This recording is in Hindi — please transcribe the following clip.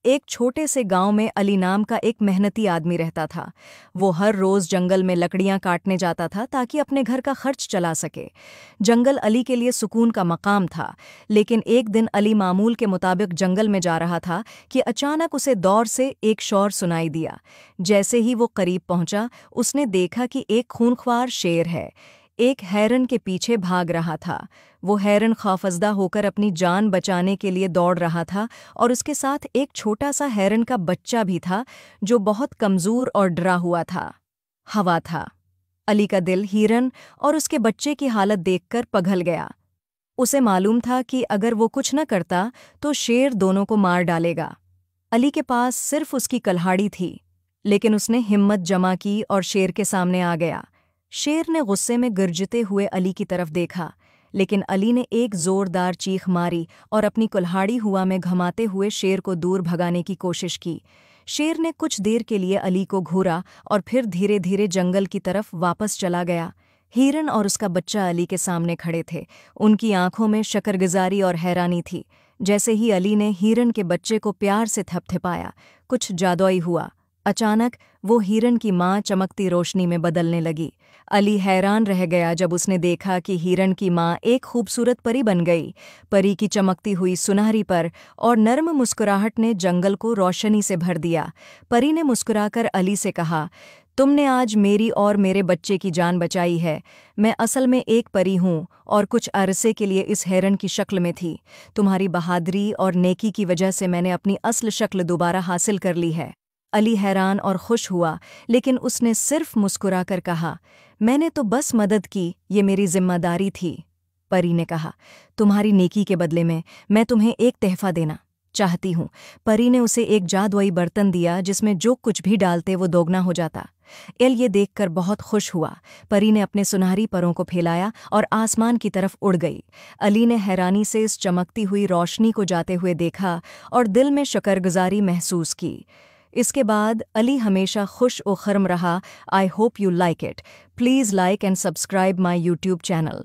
एक छोटे से गांव में अली नाम का एक मेहनती आदमी रहता था। वो हर रोज जंगल में लकड़ियां काटने जाता था ताकि अपने घर का खर्च चला सके। जंगल अली के लिए सुकून का मकाम था, लेकिन एक दिन अली मामूल के मुताबिक जंगल में जा रहा था कि अचानक उसे दौर से एक शोर सुनाई दिया। जैसे ही वो करीब पहुंचा, उसने देखा कि एक खूंखार शेर है, एक हैरन के पीछे भाग रहा था। वो हैरन खौफजदा होकर अपनी जान बचाने के लिए दौड़ रहा था और उसके साथ एक छोटा सा हैरन का बच्चा भी था जो बहुत कमजोर और डरा हुआ था। हवा था। अली का दिल हिरन और उसके बच्चे की हालत देखकर पिघल गया। उसे मालूम था कि अगर वो कुछ न करता तो शेर दोनों को मार डालेगा। अली के पास सिर्फ उसकी कुल्हाड़ी थी, लेकिन उसने हिम्मत जमा की और शेर के सामने आ गया। शेर ने गुस्से में गरजते हुए अली की तरफ देखा, लेकिन अली ने एक जोरदार चीख मारी और अपनी कुल्हाड़ी हवा में घुमाते हुए शेर को दूर भगाने की कोशिश की। शेर ने कुछ देर के लिए अली को घूरा और फिर धीरे धीरे जंगल की तरफ वापस चला गया। हिरन और उसका बच्चा अली के सामने खड़े थे। उनकी आंखों में शकरगुजारी और हैरानी थी। जैसे ही अली ने हिरन के बच्चे को प्यार से थपथपाया, कुछ जादुई हुआ। अचानक वो हिरन की माँ चमकती रोशनी में बदलने लगी। अली हैरान रह गया जब उसने देखा कि हिरन की माँ एक खूबसूरत परी बन गई। परी की चमकती हुई सुनहरी पर और नर्म मुस्कुराहट ने जंगल को रोशनी से भर दिया। परी ने मुस्कुराकर अली से कहा, तुमने आज मेरी और मेरे बच्चे की जान बचाई है। मैं असल में एक परी हूँ और कुछ अरसे के लिए इस हिरन की शक्ल में थी। तुम्हारी बहादुरी और नेकी की वजह से मैंने अपनी असल शक्ल दोबारा हासिल कर ली है। अली हैरान और खुश हुआ, लेकिन उसने सिर्फ मुस्कुराकर कहा, मैंने तो बस मदद की, ये मेरी जिम्मेदारी थी। परी ने कहा, तुम्हारी नेकी के बदले में मैं तुम्हें एक तोहफा देना चाहती हूँ। परी ने उसे एक जादुई बर्तन दिया जिसमें जो कुछ भी डालते वो दोगुना हो जाता। एल ये देखकर बहुत खुश हुआ। परी ने अपने सुनहरी परों को फैलाया और आसमान की तरफ उड़ गई। अली ने हैरानी से इस चमकती हुई रोशनी को जाते हुए देखा और दिल में शुक्रगुजारी महसूस की। इसके बाद अली हमेशा खुश और खर्म रहा। I hope you like it. Please like and subscribe my YouTube channel.